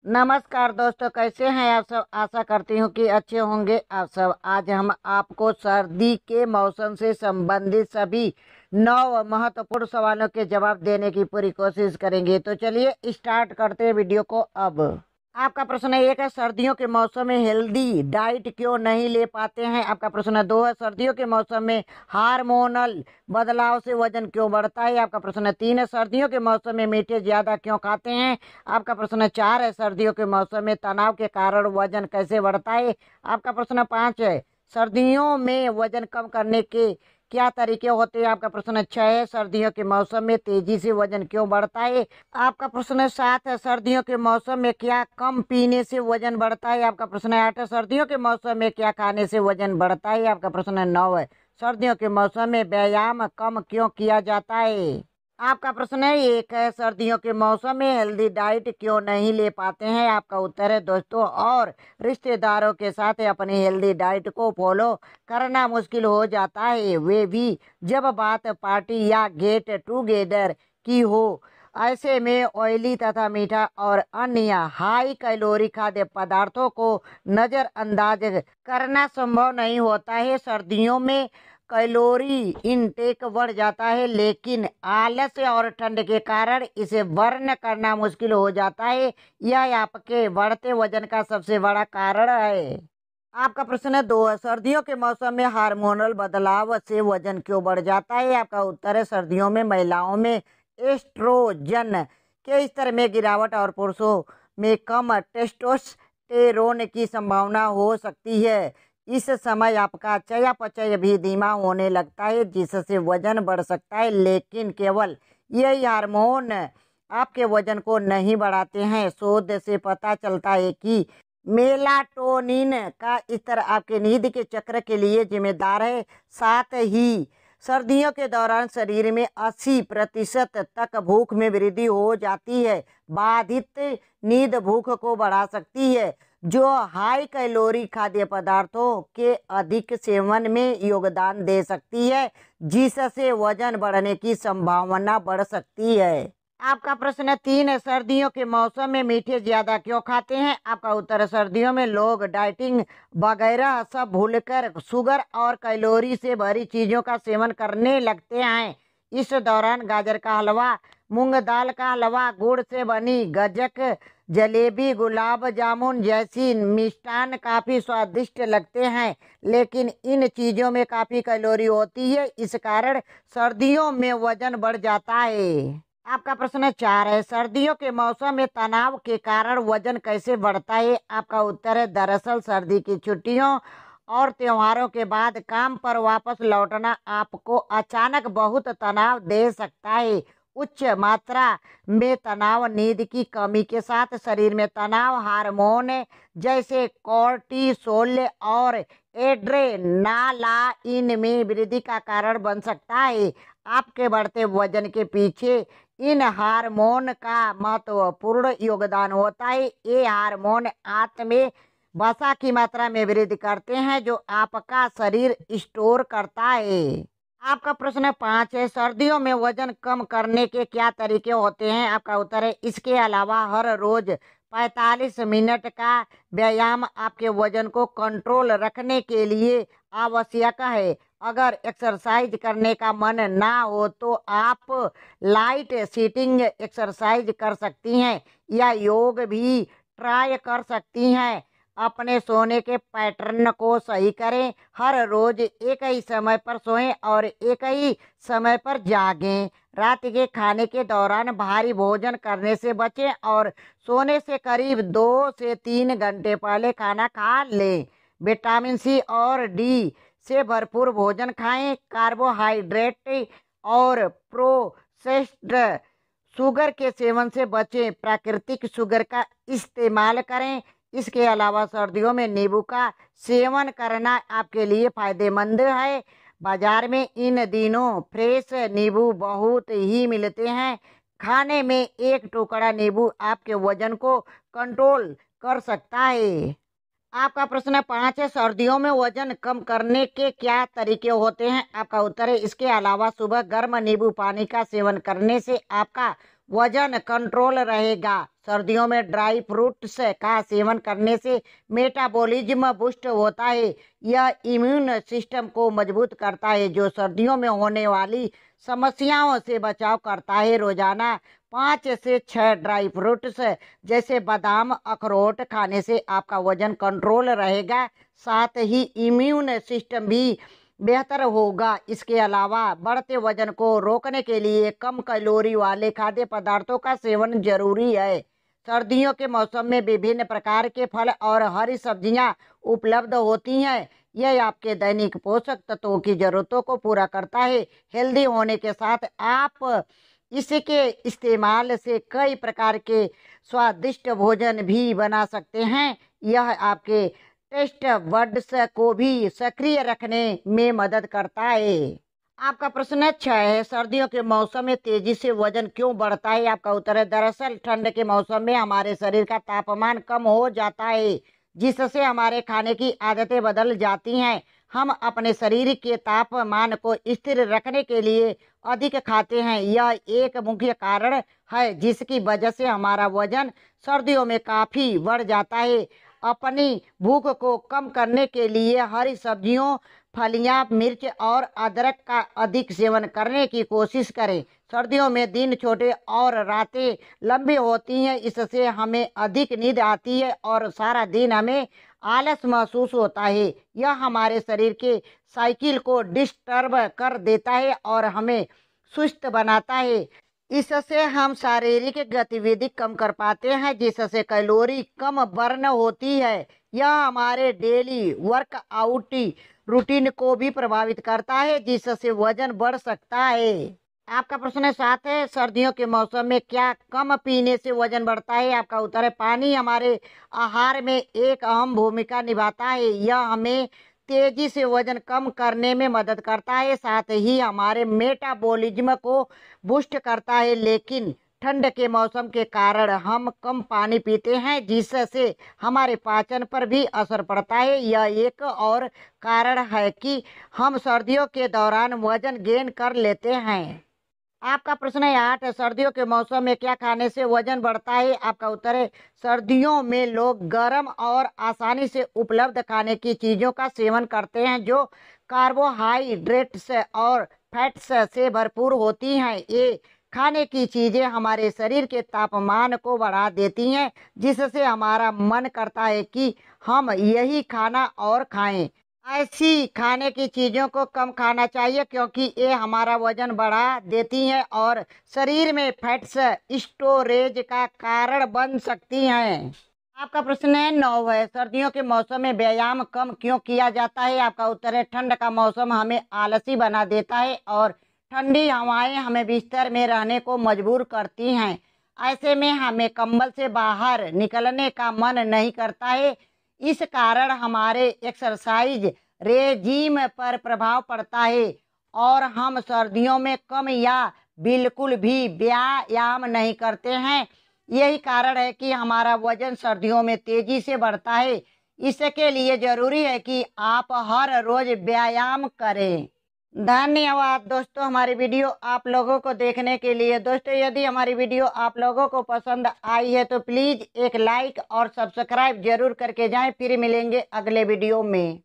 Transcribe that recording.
नमस्कार दोस्तों, कैसे हैं आप सब। आशा करती हूँ कि अच्छे होंगे आप सब। आज हम आपको सर्दी के मौसम से संबंधित सभी 9 महत्वपूर्ण सवालों के जवाब देने की पूरी कोशिश करेंगे। तो चलिए स्टार्ट करते हैं वीडियो को। अब आपका प्रश्न एक है, सर्दियों के मौसम में हेल्दी डाइट क्यों नहीं ले पाते हैं। आपका प्रश्न दो है, सर्दियों के मौसम में हार्मोनल बदलाव से वजन क्यों बढ़ता है। आपका प्रश्न तीन है, सर्दियों के मौसम में मीठे ज्यादा क्यों खाते हैं। आपका प्रश्न चार है, सर्दियों के मौसम में तनाव के कारण वजन कैसे बढ़ता है। आपका प्रश्न पाँच है, सर्दियों में वजन कम करने के क्या तरीके होते हैं। आपका प्रश्न छह है, सर्दियों के मौसम में तेजी से वजन क्यों बढ़ता है। आपका प्रश्न सात है, सर्दियों के मौसम में क्या कम पीने से वजन बढ़ता है। आपका प्रश्न आठ है, सर्दियों के मौसम में क्या खाने से वजन बढ़ता है। आपका प्रश्न नौ है, सर्दियों के मौसम में व्यायाम कम क्यों किया जाता है। आपका प्रश्न है एक है, सर्दियों के मौसम में हेल्दी डाइट क्यों नहीं ले पाते हैं। आपका उत्तर है दोस्तों, और रिश्तेदारों के साथ अपनी हेल्दी डाइट को फॉलो करना मुश्किल हो जाता है, वे भी जब बात पार्टी या गेट टुगेदर की हो। ऐसे में ऑयली तथा मीठा और अन्य हाई कैलोरी खाद्य पदार्थों को नज़रअंदाज करना संभव नहीं होता है। सर्दियों में कैलोरी इनटेक बढ़ जाता है, लेकिन आलस्य और ठंड के कारण इसे बर्न करना मुश्किल हो जाता है। यह आपके बढ़ते वजन का सबसे बड़ा कारण है। आपका प्रश्न दो है, सर्दियों के मौसम में हार्मोनल बदलाव से वजन क्यों बढ़ जाता है। आपका उत्तर है, सर्दियों में महिलाओं में एस्ट्रोजन के स्तर में गिरावट और पुरुषों में कम टेस्टोस्टेरोन की संभावना हो सकती है। इस समय आपका चयापचय भी धीमा होने लगता है, जिससे वजन बढ़ सकता है, लेकिन केवल यही हार्मोन आपके वजन को नहीं बढ़ाते हैं। शोध से पता चलता है कि मेलाटोनिन का स्तर आपके नींद के चक्र के लिए जिम्मेदार है। साथ ही सर्दियों के दौरान शरीर में 80% तक भूख में वृद्धि हो जाती है। बाधित नींद भूख को बढ़ा सकती है, जो हाई कैलोरी खाद्य पदार्थों के अधिक सेवन में योगदान दे सकती है, जिससे वजन बढ़ने की संभावना बढ़ सकती है। आपका प्रश्न तीन है, सर्दियों के मौसम में मीठे ज्यादा क्यों खाते हैं। आपका उत्तर है, सर्दियों में लोग डाइटिंग वगैरह सब भूलकर शुगर और कैलोरी से भरी चीजों का सेवन करने लगते हैं। इस दौरान गाजर का हलवा, मूंग दाल का हलवा, गुड़ से बनी गजक, जलेबी, गुलाब जामुन जैसी मिष्टान काफी स्वादिष्ट लगते हैं, लेकिन इन चीजों में काफी कैलोरी होती है। इस कारण सर्दियों में वजन बढ़ जाता है। आपका प्रश्न चार है, सर्दियों के मौसम में तनाव के कारण वजन कैसे बढ़ता है। आपका उत्तर है, दरअसल सर्दी की छुट्टियों और त्योहारों के बाद काम पर वापस लौटना आपको अचानक बहुत तनाव दे सकता है। उच्च मात्रा में तनाव नींद की कमी के साथ शरीर में तनाव हार्मोन जैसे कोर्टिसोल और एड्रेनालाइन में वृद्धि का कारण बन सकता है। आपके बढ़ते वजन के पीछे इन हार्मोन का महत्वपूर्ण योगदान होता है। ये हार्मोन आंत में वसा की मात्रा में वृद्धि करते हैं, जो आपका शरीर स्टोर करता है। आपका प्रश्न पाँच है, सर्दियों में वजन कम करने के क्या तरीके होते हैं। आपका उत्तर है, इसके अलावा हर रोज 45 मिनट का व्यायाम आपके वजन को कंट्रोल रखने के लिए आवश्यक है। अगर एक्सरसाइज करने का मन ना हो तो आप लाइट सीटिंग एक्सरसाइज कर सकती हैं या योग भी ट्राई कर सकती हैं। अपने सोने के पैटर्न को सही करें, हर रोज एक ही समय पर सोएं और एक ही समय पर जागें। रात के खाने के दौरान भारी भोजन करने से बचें और सोने से करीब 2 से 3 घंटे पहले खाना खा लें। विटामिन सी और डी से भरपूर भोजन खाएं। कार्बोहाइड्रेट और प्रोसेस्ड शुगर के सेवन से बचें, प्राकृतिक शुगर का इस्तेमाल करें। इसके अलावा सर्दियों में नींबू का सेवन करना आपके लिए फायदेमंद है। बाजार में इन दिनों फ्रेश नींबू बहुत ही मिलते हैं। खाने में एक टुकड़ा नींबू आपके वजन को कंट्रोल कर सकता है। आपका प्रश्न पाँच है, सर्दियों में वजन कम करने के क्या तरीके होते हैं। आपका उत्तर है, इसके अलावा सुबह गर्म नींबू पानी का सेवन करने से आपका वजन कंट्रोल रहेगा। सर्दियों में ड्राई फ्रूट्स का सेवन करने से मेटाबॉलिज्म बूस्ट होता है। यह इम्यून सिस्टम को मजबूत करता है, जो सर्दियों में होने वाली समस्याओं से बचाव करता है। रोजाना 5 से 6 ड्राई फ्रूट्स जैसे बादाम, अखरोट खाने से आपका वजन कंट्रोल रहेगा, साथ ही इम्यून सिस्टम भी बेहतर होगा। इसके अलावा बढ़ते वजन को रोकने के लिए कम कैलोरी वाले खाद्य पदार्थों का सेवन जरूरी है। सर्दियों के मौसम में विभिन्न प्रकार के फल और हरी सब्जियां उपलब्ध होती हैं। यह आपके दैनिक पोषक तत्वों की जरूरतों को पूरा करता है। हेल्दी होने के साथ आप इसके इस्तेमाल से कई प्रकार के स्वादिष्ट भोजन भी बना सकते हैं। यह आपके टेस्ट बड्स को भी सक्रिय रखने में मदद करता है। आपका प्रश्न 6 है, सर्दियों के मौसम में तेजी से वजन क्यों बढ़ता है? आपका उत्तर है, दरअसल ठंड के मौसम में हमारे शरीर का तापमान कम हो जाता है, जिससे हमारे खाने की आदतें बदल जाती हैं। हम अपने शरीर के तापमान को स्थिर रखने के लिए अधिक खाते हैं। यह एक मुख्य कारण है जिसकी वजह से हमारा वजन सर्दियों में काफी बढ़ जाता है। अपनी भूख को कम करने के लिए हरी सब्जियों, फलियां, मिर्च और अदरक का अधिक सेवन करने की कोशिश करें। सर्दियों में दिन छोटे और रातें लंबी होती हैं, इससे हमें अधिक नींद आती है और सारा दिन हमें आलस महसूस होता है। यह हमारे शरीर के साइकिल को डिस्टर्ब कर देता है और हमें सुस्त बनाता है। इससे हम शारीरिक गतिविधि कम कर पाते हैं, जिससे कैलोरी कम बर्न होती है। यह हमारे डेली वर्कआउट रूटीन को भी प्रभावित करता है, जिससे वजन बढ़ सकता है। आपका प्रश्न 7 है, सर्दियों के मौसम में क्या कम पीने से वजन बढ़ता है? आपका उत्तर है, पानी हमारे आहार में एक अहम भूमिका निभाता है। यह हमें तेजी से वजन कम करने में मदद करता है, साथ ही हमारे मेटाबॉलिज्म को बूस्ट करता है। लेकिन ठंड के मौसम के कारण हम कम पानी पीते हैं, जिससे हमारे पाचन पर भी असर पड़ता है। यह एक और कारण है कि हम सर्दियों के दौरान वजन गेन कर लेते हैं। आपका प्रश्न है 8, सर्दियों के मौसम में क्या खाने से वजन बढ़ता है? आपका उत्तर है, सर्दियों में लोग गर्म और आसानी से उपलब्ध खाने की चीजों का सेवन करते हैं, जो कार्बोहाइड्रेट्स और फैट्स से भरपूर होती हैं। ये खाने की चीजें हमारे शरीर के तापमान को बढ़ा देती हैं, जिससे हमारा मन करता है कि हम यही खाना और खाएं। ऐसी खाने की चीज़ों को कम खाना चाहिए, क्योंकि ये हमारा वजन बढ़ा देती हैं और शरीर में फैट्स स्टोरेज का कारण बन सकती हैं। आपका प्रश्न है 9 है, सर्दियों के मौसम में व्यायाम कम क्यों किया जाता है? आपका उत्तर है, ठंड का मौसम हमें आलसी बना देता है और ठंडी हवाएं हमें बिस्तर में रहने को मजबूर करती हैं। ऐसे में हमें कंबल से बाहर निकलने का मन नहीं करता है। इस कारण हमारे एक्सरसाइज रेजीम पर प्रभाव पड़ता है और हम सर्दियों में कम या बिल्कुल भी व्यायाम नहीं करते हैं। यही कारण है कि हमारा वजन सर्दियों में तेजी से बढ़ता है। इसके लिए जरूरी है कि आप हर रोज व्यायाम करें। धन्यवाद दोस्तों, हमारी वीडियो आप लोगों को देखने के लिए। दोस्तों, यदि हमारी वीडियो आप लोगों को पसंद आई है तो प्लीज़ एक लाइक और सब्सक्राइब जरूर करके जाएं। फिर मिलेंगे अगले वीडियो में।